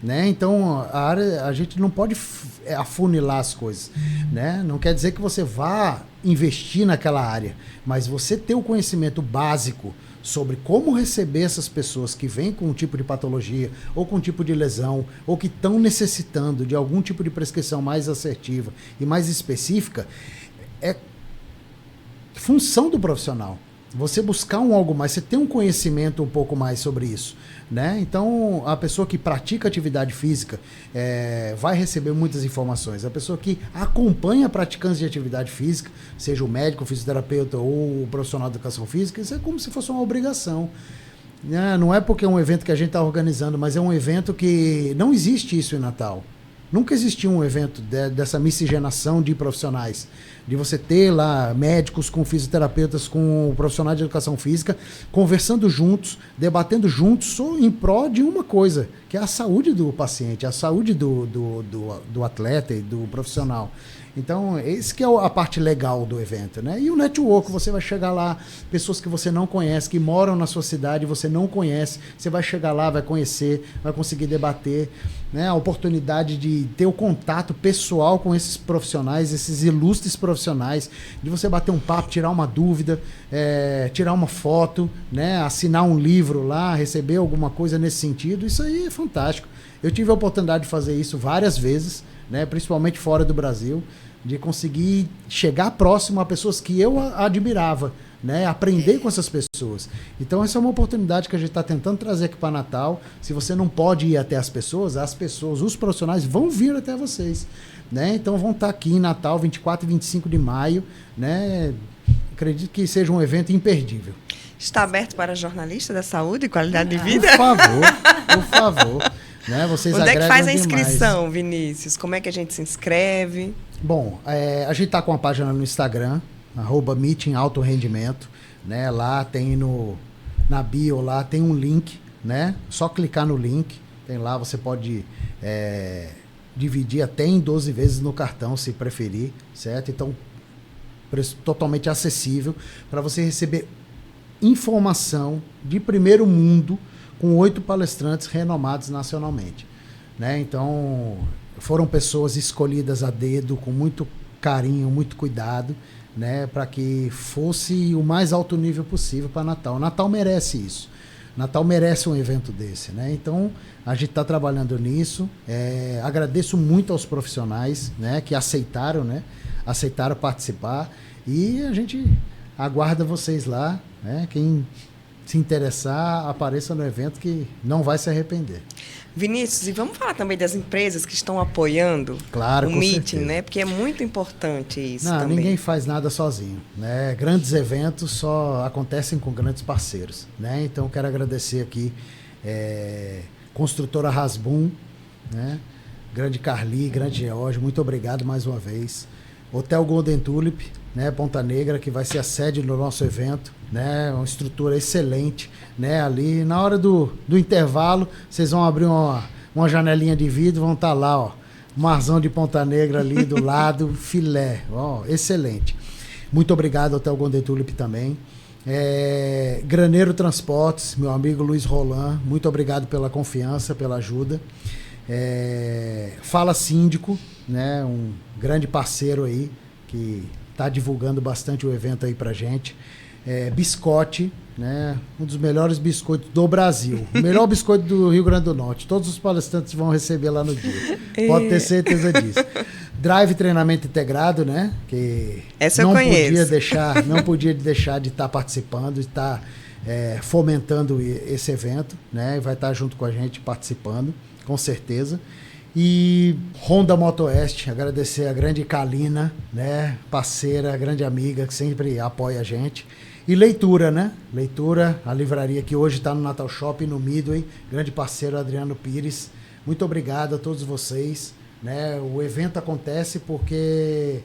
Né? Então, a gente não pode afunilar as coisas. Né? Não quer dizer que você vá investir naquela área, mas você ter o conhecimento básico sobre como receber essas pessoas que vêm com um tipo de patologia ou com um tipo de lesão ou que estão necessitando de algum tipo de prescrição mais assertiva e mais específica é função do profissional. você buscar algo mais, você ter um conhecimento um pouco mais sobre isso, né? Então, a pessoa que pratica atividade física vai receber muitas informações. A pessoa que acompanha praticantes de atividade física, seja o médico, o fisioterapeuta ou o profissional de educação física, isso é como se fosse uma obrigação. Não é porque é um evento que a gente está organizando, mas é um evento que não existe isso em Natal. Nunca existiu um evento dessa miscigenação de profissionais, de você ter lá médicos com fisioterapeutas, com profissionais de educação física, conversando juntos, debatendo juntos em prol de uma coisa, que é a saúde do paciente, a saúde do atleta e do profissional. Então, esse que é a parte legal do evento, né? E o network, você vai chegar lá, pessoas que você não conhece, que moram na sua cidade, você não conhece, você vai chegar lá, vai conhecer, vai conseguir debater, né? A oportunidade de ter o contato pessoal com esses profissionais, esses ilustres profissionais, de você bater um papo, tirar uma dúvida, tirar uma foto, né? Assinar um livro lá, receber alguma coisa nesse sentido, isso aí é fantástico. Eu tive a oportunidade de fazer isso várias vezes, né? Principalmente fora do Brasil, de conseguir chegar próximo a pessoas que eu admirava, né? Aprender com essas pessoas. Então, essa é uma oportunidade que a gente está tentando trazer aqui para Natal. Se você não pode ir até as pessoas, os profissionais vão vir até vocês, né? Então, vão estar aqui em Natal, 24 e 25 de maio, né? Acredito que seja um evento imperdível. Está aberto para jornalistas da saúde e qualidade de vida? Por favor. Né? Vocês Onde é que faz a inscrição, demais. Vinícius? Como é que a gente se inscreve? Bom, a gente está com a página no Instagram, @meeting alto rendimento, né? Lá tem na bio, lá tem um link, né? Só clicar no link, tem lá, você pode dividir até em 12 vezes no cartão, se preferir, certo? Então, preço totalmente acessível para você receber informação de primeiro mundo com 8 palestrantes renomados nacionalmente, né? Então, foram pessoas escolhidas a dedo, com muito carinho, muito cuidado, né? Para que fosse o mais alto nível possível para Natal. Natal merece isso. Natal merece um evento desse, né? Então, a gente está trabalhando nisso. Agradeço muito aos profissionais, né? Que aceitaram, né? Aceitaram participar. E a gente aguarda vocês lá, né? Quem se interessar, apareça no evento que não vai se arrepender. Vinícius, e vamos falar também das empresas que estão apoiando o meeting, né? Porque é muito importante isso também. Ninguém faz nada sozinho, né? Grandes eventos só acontecem com grandes parceiros, né? Então, quero agradecer aqui Construtora Rasbum, né? Grande Carli, grande George, muito obrigado mais uma vez. Hotel Golden Tulip, né, Ponta Negra, que vai ser a sede do nosso evento, né, uma estrutura excelente, né, ali na hora do intervalo, vocês vão abrir uma janelinha de vidro, vão estar lá, ó, marzão de Ponta Negra ali do lado, filé, ó, excelente. Muito obrigado, Hotel Golden Tulip também. Graneiro Transportes, meu amigo Luiz Roland, muito obrigado pela confiança, pela ajuda. Fala Síndico, né, um grande parceiro aí, que está divulgando bastante o evento aí pra gente. Biscote, né, um dos melhores biscoitos do Brasil. O melhor biscoito do Rio Grande do Norte. Todos os palestrantes vão receber lá no dia. Pode ter certeza disso. Drive Treinamento Integrado, né, que essa eu conheço. Não podia deixar de estar participando, de estar fomentando esse evento, né, vai estar junto com a gente participando, com certeza. E Honda Moto Oeste, agradecer a grande Kalina, né, parceira, grande amiga, que sempre apoia a gente. E Leitura, né? Leitura, a livraria que hoje está no Natal Shopping, no Midway, grande parceiro Adriano Pires. Muito obrigado a todos vocês, né? O evento acontece porque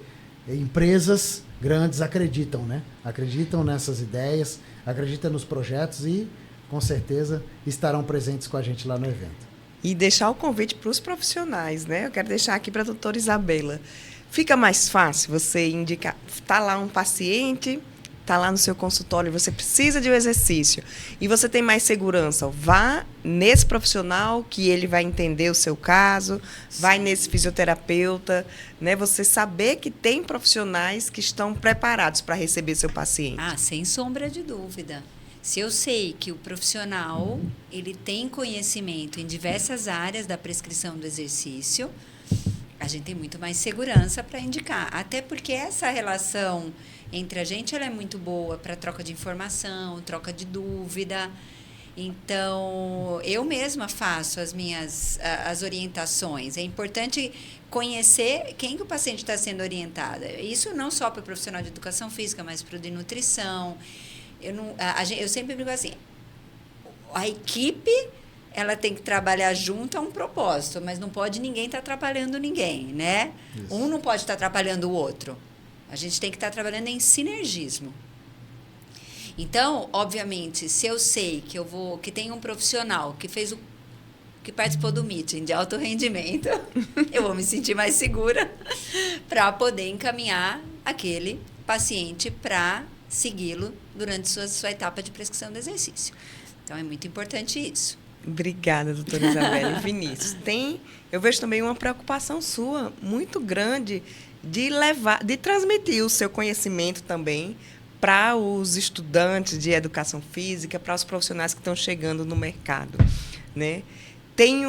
empresas grandes acreditam, né? Acreditam nessas ideias, acreditam nos projetos e, com certeza, estarão presentes com a gente lá no evento. E deixar o convite para os profissionais, né? Eu quero deixar aqui para a doutora Isabela. Fica mais fácil você indicar, está lá um paciente, está lá no seu consultório, você precisa de um exercício e você tem mais segurança. Vá nesse profissional que ele vai entender o seu caso, vai nesse fisioterapeuta, né? Você saber que tem profissionais que estão preparados para receber seu paciente. Sem sombra de dúvida. Se eu sei que o profissional ele tem conhecimento em diversas áreas da prescrição do exercício, a gente tem muito mais segurança para indicar. Até porque essa relação entre a gente, ela é muito boa para troca de informação, troca de dúvida. Então, eu mesma faço as orientações. É importante conhecer quem que o paciente está sendo orientado. Isso não só para o profissional de educação física, mas para o de nutrição. Eu sempre digo assim, a equipe ela tem que trabalhar junto a um propósito, mas não pode ninguém estar atrapalhando ninguém, né? Isso. Um não pode estar atrapalhando o outro. A gente tem que estar trabalhando em sinergismo. Então, obviamente, se eu sei que tem um profissional que participou do meeting de alto rendimento, eu vou me sentir mais segura para poder encaminhar aquele paciente para segui-lo durante sua etapa de prescrição do exercício. Então, é muito importante isso. Obrigada, doutora Isabela. E Vinícius, eu vejo também uma preocupação sua muito grande de transmitir o seu conhecimento também para os estudantes de educação física, para os profissionais que estão chegando no mercado, né? Tem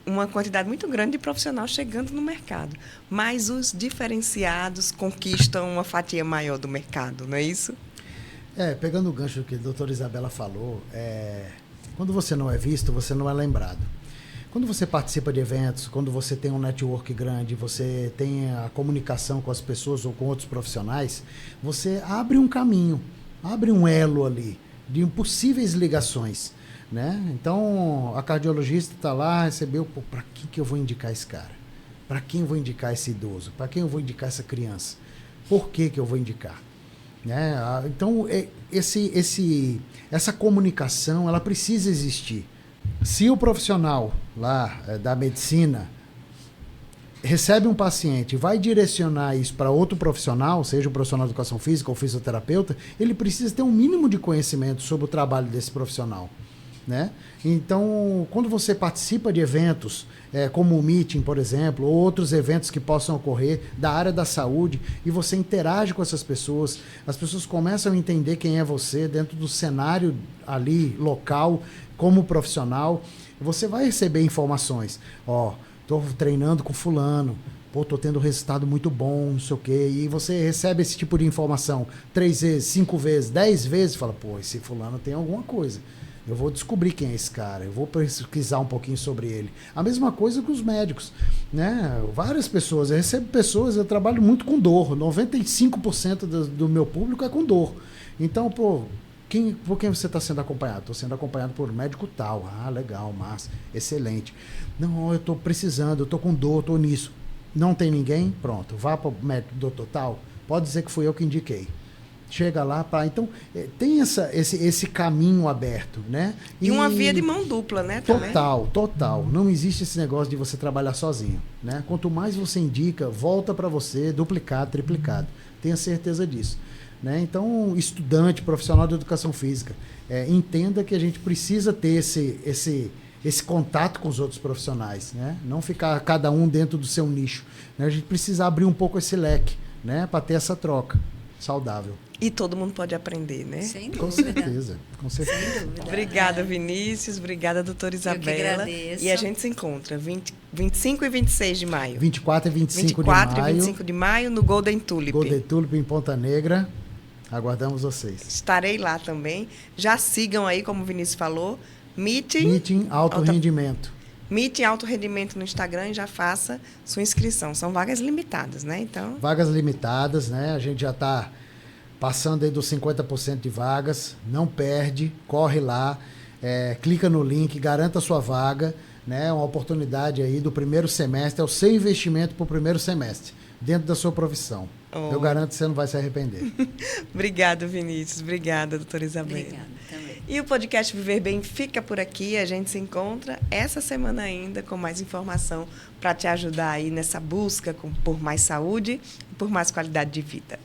uma quantidade muito grande de profissionais chegando no mercado, mas os diferenciados conquistam uma fatia maior do mercado, não é isso? Pegando o gancho que a doutora Isabela falou, quando você não é visto, você não é lembrado. Quando você participa de eventos, quando você tem um network grande, você tem a comunicação com as pessoas ou com outros profissionais, você abre um caminho, abre um elo ali de possíveis ligações, né? Então, a cardiologista está lá, recebeu, para quem que eu vou indicar esse cara? Para quem eu vou indicar esse idoso? Para quem eu vou indicar essa criança? Por que eu vou indicar? Né? Então, essa comunicação, ela precisa existir. Se o profissional lá da medicina recebe um paciente e vai direcionar isso para outro profissional, seja o profissional de educação física ou fisioterapeuta, ele precisa ter um mínimo de conhecimento sobre o trabalho desse profissional, né? Então, quando você participa de eventos, como o meeting, por exemplo, ou outros eventos que possam ocorrer da área da saúde, e você interage com essas pessoas, as pessoas começam a entender quem é você dentro do cenário ali, local, como profissional, você vai receber informações. Estou treinando com fulano, estou tendo um resultado muito bom, não sei o quê, e você recebe esse tipo de informação 3 vezes, 5 vezes, 10 vezes, e fala, esse fulano tem alguma coisa. Eu vou descobrir quem é esse cara, eu vou pesquisar um pouquinho sobre ele. A mesma coisa com os médicos, né? Várias pessoas, eu recebo pessoas, eu trabalho muito com dor, 95% do meu público é com dor. Então, por quem você está sendo acompanhado? Estou sendo acompanhado por um médico tal. Ah, legal, massa, excelente. Não, eu estou precisando, eu estou com dor, estou nisso. Não tem ninguém? Pronto, vá para o médico doutor tal, pode dizer que fui eu que indiquei. Chega lá, então tem esse caminho aberto, né? E uma via de mão dupla, né? Total. Não existe esse negócio de você trabalhar sozinho, né? Quanto mais você indica, volta para você, duplicado, triplicado. Tenha certeza disso, né? Então, estudante, profissional de educação física, entenda que a gente precisa ter esse contato com os outros profissionais, né? Não ficar cada um dentro do seu nicho, né? A gente precisa abrir um pouco esse leque, né? Para ter essa troca saudável. E todo mundo pode aprender, né? Sem dúvida. Com certeza. Sem dúvida. Obrigada, Vinícius. Obrigada, doutora Isabela. Eu que agradeço. E a gente se encontra 25 e 26 de maio. 24 e 25 24 e 25 de maio no Golden Tulip. Golden Tulip em Ponta Negra. Aguardamos vocês. Estarei lá também. Já sigam aí, como o Vinícius falou, Meeting Alto Rendimento. Meeting Alto Rendimento no Instagram e já faça sua inscrição. São vagas limitadas, né? Então... Vagas limitadas, né? A gente já está passando aí dos 50% de vagas. Não perde, corre lá, clica no link, garanta a sua vaga, né? Uma oportunidade aí do primeiro semestre, é o seu investimento para o primeiro semestre, dentro da sua profissão. Eu garanto que você não vai se arrepender. Obrigada, Vinícius. Obrigada, doutora Isabela. Obrigada também. E o podcast Viver Bem fica por aqui. A gente se encontra essa semana ainda com mais informação para te ajudar aí nessa busca por mais saúde e por mais qualidade de vida.